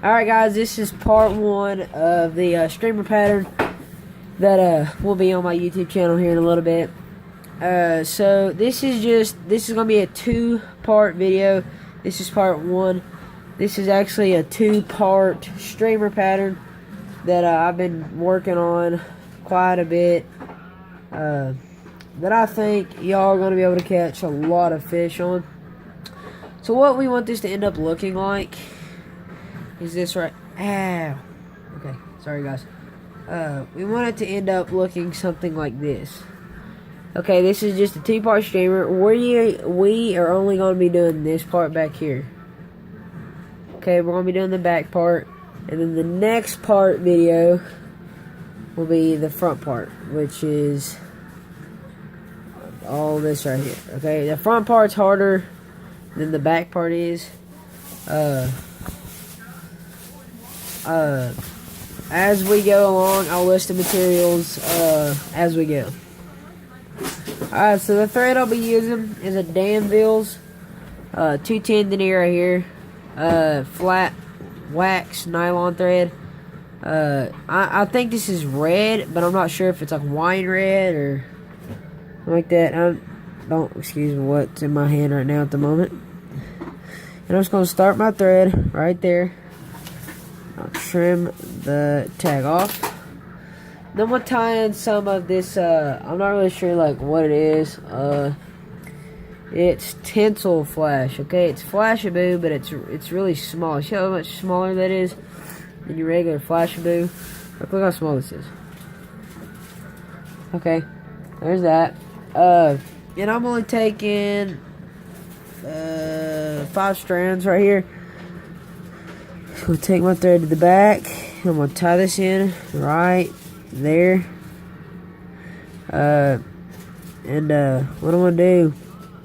Alright guys, this is part one of the streamer pattern that will be on my YouTube channel here in a little bit. So this is going to be a two-part video. This is part one. This is actually a two-part streamer pattern that I've been working on quite a bit. That I think y'all are going to be able to catch a lot of fish on. So what we want this to end up looking like is this right. Ow. Okay, sorry guys. We want it to end up looking something like this. Okay, this is just a two-part streamer. We are only going to be doing this part back here. Okay, we're going to be doing the back part. And then the next part video will be the front part, which is all this right here. Okay, the front part's harder than the back part is. As we go along, I'll list the materials as we go. Alright, so the thread I'll be using is a Danville's 210 denier right here. Flat wax nylon thread. I think this is red, but I'm not sure if it's like wine red or like that. Don't excuse me what's in my hand right now at the moment. And I'm just going to start my thread right there. I'll trim the tag off. Then I'm going to tie in some of this, I'm not really sure like what it is. It's tinsel flash, okay? It's Flashabou, but it's really small. See how much smaller that is than your regular Flashabou? Look how small this is. Okay, there's that. And I'm only taking 5 strands right here. I'm going to take my thread to the back. I'm going to tie this in right there. And what I'm going to do,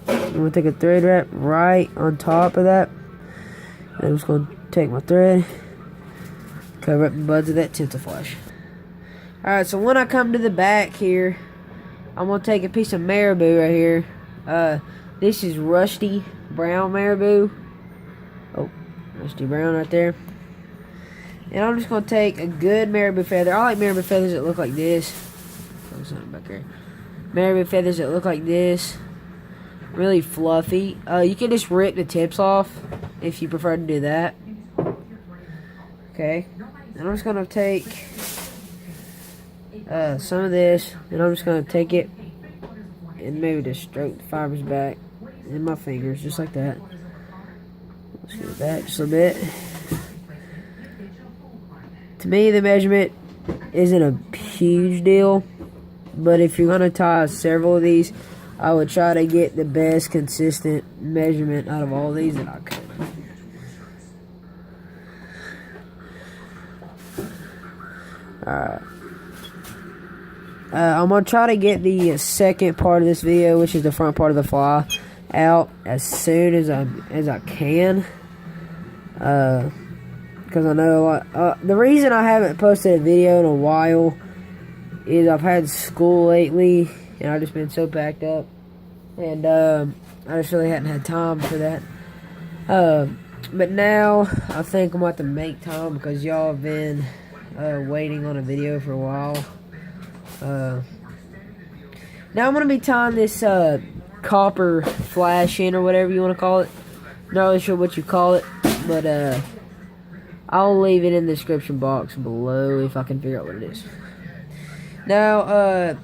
I'm going to take a thread wrap right on top of that. And I'm just going to take my thread, cover up the buds of that tinsel flash. Alright, so when I come to the back here, I'm going to take a piece of marabou right here. This is rusty brown marabou. Oh, rusty brown right there. And I'm just going to take a good marabou feather. I like marabou feathers that look like this. Something back there. Marabou feathers that look like this. Really fluffy. You can just rip the tips off if you prefer to do that. Okay. And I'm just going to take some of this. And I'm just going to take it and maybe just stroke the fibers back in my fingers just like that. Let's get it back just a bit. To me, the measurement isn't a huge deal, but if you're going to tie several of these, I would try to get the best consistent measurement out of all these that I could. Alright. I'm going to try to get the second part of this video, which is the front part of the fly, out as soon as I can. Because I know a lot. The reason I haven't posted a video in a while is I've had school lately, and I've just been so packed up, and I just really hadn't had time for that. But now I think I'm about to make time because y'all have been waiting on a video for a while. Now I'm gonna be tying this copper flash in, or whatever you want to call it. Not really sure what you call it, but I'll leave it in the description box below if I can figure out what it is. Now,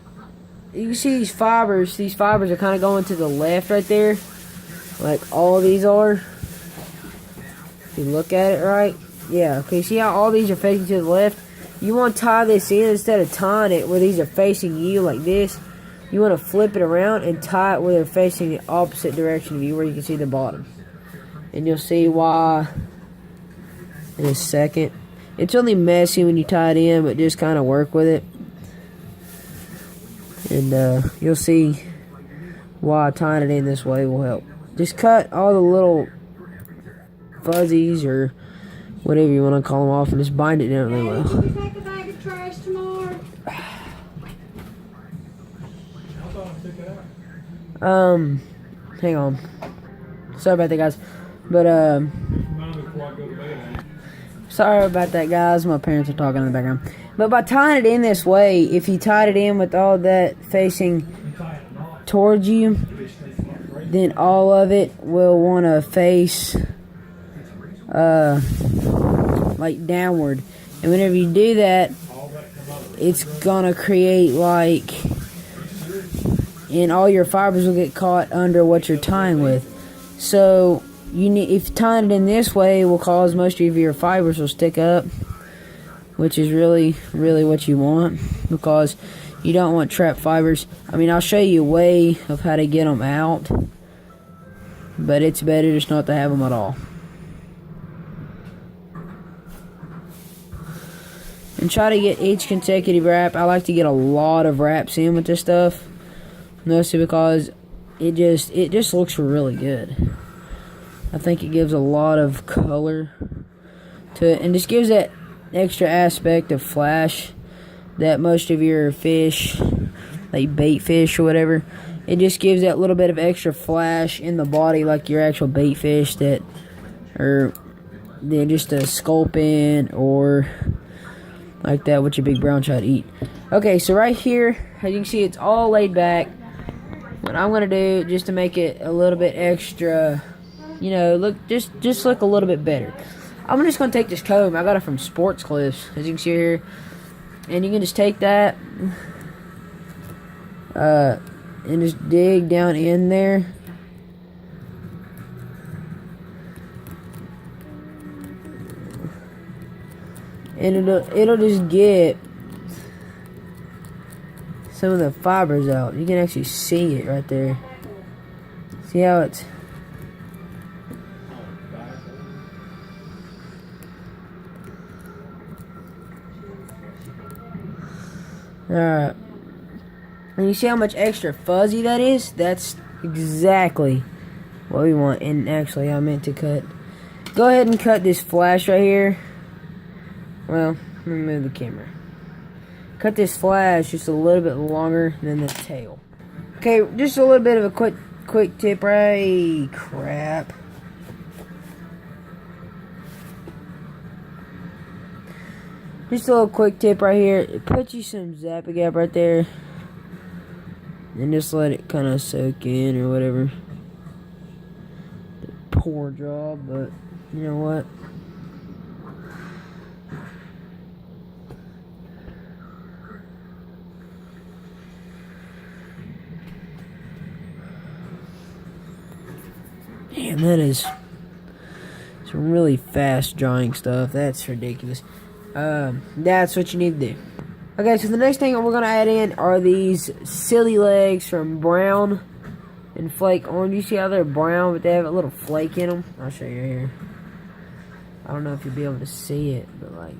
you can see these fibers. These fibers are kind of going to the left right there. Like all these are. If you look at it right. Yeah, okay, see how all these are facing to the left? You want to tie this in instead of tying it where these are facing you like this. You want to flip it around and tie it where they're facing the opposite direction of you, where you can see the bottom. And you'll see why in a second. It's really messy when you tie it in, but just kind of work with it. And you'll see why tying it in this way will help. Just cut all the little fuzzies or whatever you want to call them off and just bind it down really well. Can you take a bag of trash tomorrow? Hang on. Sorry about that, guys. But Sorry about that, guys. My parents are talking in the background. But by tying it in this way, if you tied it in with all that facing towards you, then all of it will want to face like downward. And whenever you do that, it's gonna create like, and all your fibers will get caught under what you're tying with. So you need, if tying it in this way, will cause most of your fibers will stick up, which is really what you want, because you don't want trapped fibers. I mean, I'll show you a way of how to get them out, but it's better just not to have them at all. And try to get each consecutive wrap. I like to get a lot of wraps in with this stuff, mostly because it just looks really good. I think it gives a lot of color to it, and just gives that extra aspect of flash that most of your fish, like bait fish or whatever, it just gives that little bit of extra flash in the body, like your actual bait fish that are just a sculpin or like that, what your big brown trout eat. Okay, so right here, as you can see, it's all laid back. What I'm gonna do, just to make it a little bit extra, you know, look, just look a little bit better, I'm just gonna take this comb. I got it from Sports Clips, as you can see here, and you can just take that and just dig down in there. And it'll just get some of the fibers out. You can actually see it right there. See how it's... Alright. And you see how much extra fuzzy that is? That's exactly what we want. And actually, I meant to cut. Go ahead and cut this flash right here. Well, let me move the camera. Cut this flash just a little bit longer than the tail. Okay, just a little bit of a quick tip, right? Crap. Just a little quick tip right here. Put you some Zap-A-Gap right there, and just let it kind of soak in or whatever. Poor job, but you know what? Damn, that is some really fast drying stuff. That's ridiculous. That's what you need to do. Okay, so the next thing we're going to add in are these silly legs from Brown and Flake Orange. You see how they're brown, but they have a little flake in them? I'll show you here. I don't know if you'll be able to see it, but like,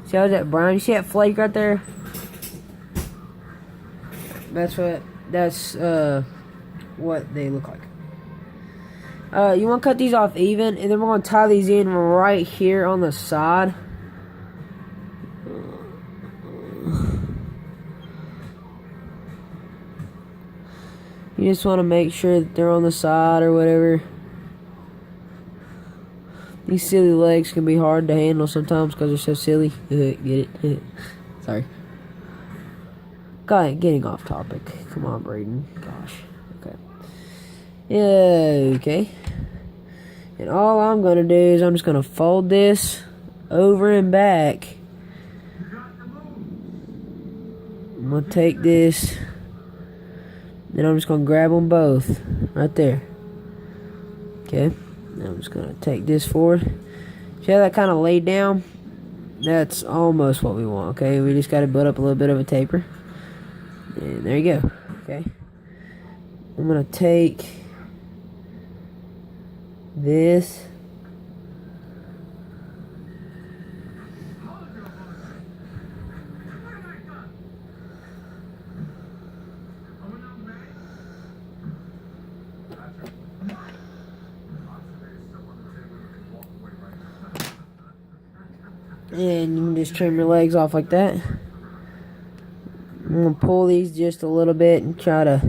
see how that brown? You see that flake right there? That's what they look like. You want to cut these off even, and then we're going to tie these in right here on the side. You just want to make sure that they're on the side or whatever. These silly legs can be hard to handle sometimes because they're so silly. Get it? Sorry. Getting off topic. Come on, Braden. Gosh. Okay. Yeah, okay. And all I'm going to do is I'm just going to fold this over and back. I'm going to take this, then I'm just going to grab them both right there. Okay. Now I'm just going to take this forward. See how that kind of laid down? That's almost what we want, okay? We just got to build up a little bit of a taper. And there you go, okay? I'm going to take this. And you can just trim your legs off like that. I'm going to pull these just a little bit and try to...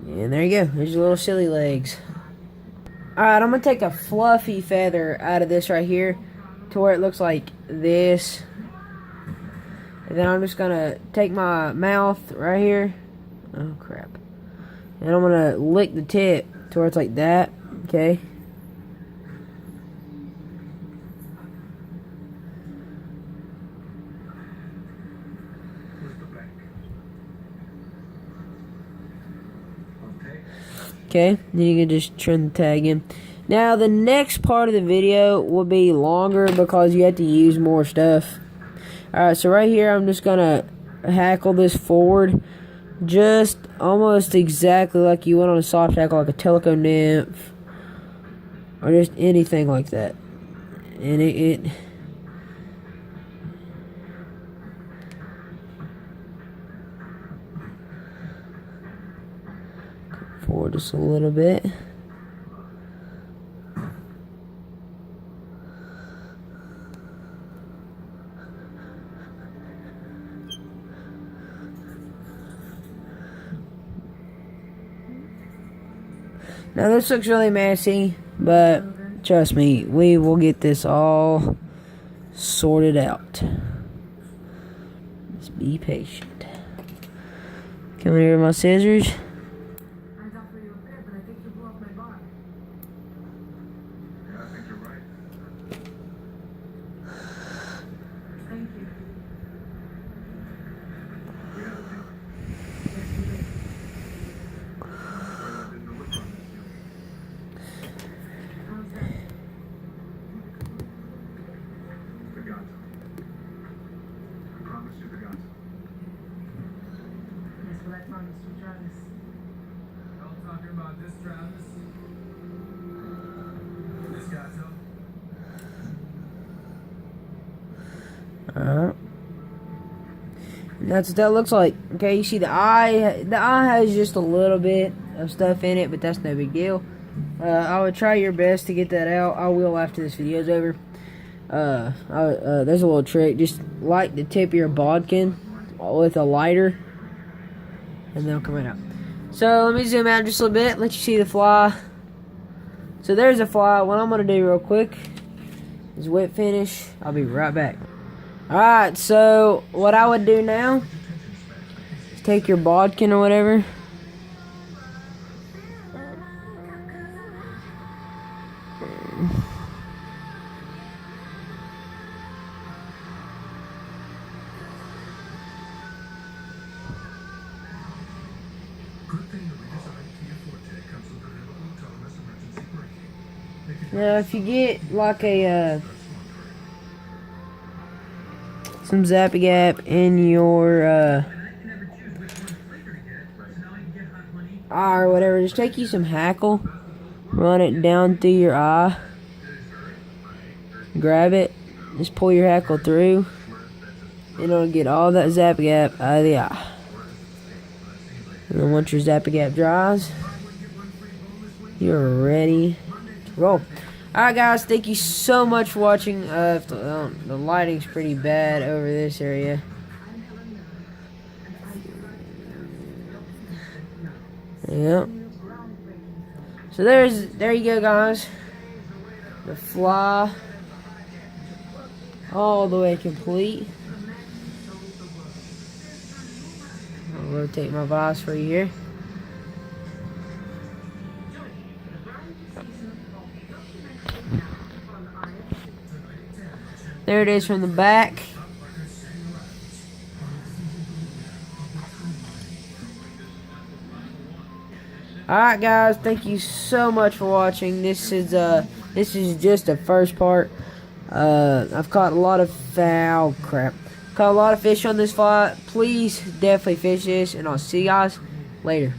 And there you go. There's your little silly legs. Alright, I'm going to take a fluffy feather out of this right here to where it looks like this. And then I'm just going to take my mouth right here. Oh, crap. And I'm going to lick the tip to where it's like that. Okay. Okay, then you can just trim the tag in. Now, the next part of the video will be longer because you have to use more stuff. Alright, so right here, I'm just going to hackle this forward. Just almost exactly like you would on a soft hackle, like a Teleco Nymph. Or just anything like that. And it forward just a little bit. Now this looks really messy, but trust me, we will get this all sorted out. Just be patient. Come here with my scissors. Alright. That's what that looks like. Okay, you see the eye. The eye has just a little bit of stuff in it, but that's no big deal. I would try your best to get that out. I will after this video is over. There's a little trick. Just light the tip of your bodkin with a lighter, and they'll come right out. So let me zoom out just a little bit, let you see the fly. So there's a fly. What I'm going to do real quick is wet finish. I'll be right back. Alright, so what I would do now is take your bodkin or whatever. Now if you get like a some Zap-A-Gap in your eye or whatever, just take you some hackle, run it down through your eye, grab it, just pull your hackle through, and it'll get all that Zap-A-Gap out of the eye. And then once your Zap-A-Gap dries, you're ready to roll. Alright guys, thank you so much for watching. The lighting's pretty bad over this area. Yep. So there you go guys. The fly all the way complete. I'll rotate my vise for you here. There it is from the back. Alright guys, thank you so much for watching. This is just the first part. I've caught a lot of Caught a lot of fish on this fly. Please definitely fish this, and I'll see you guys later.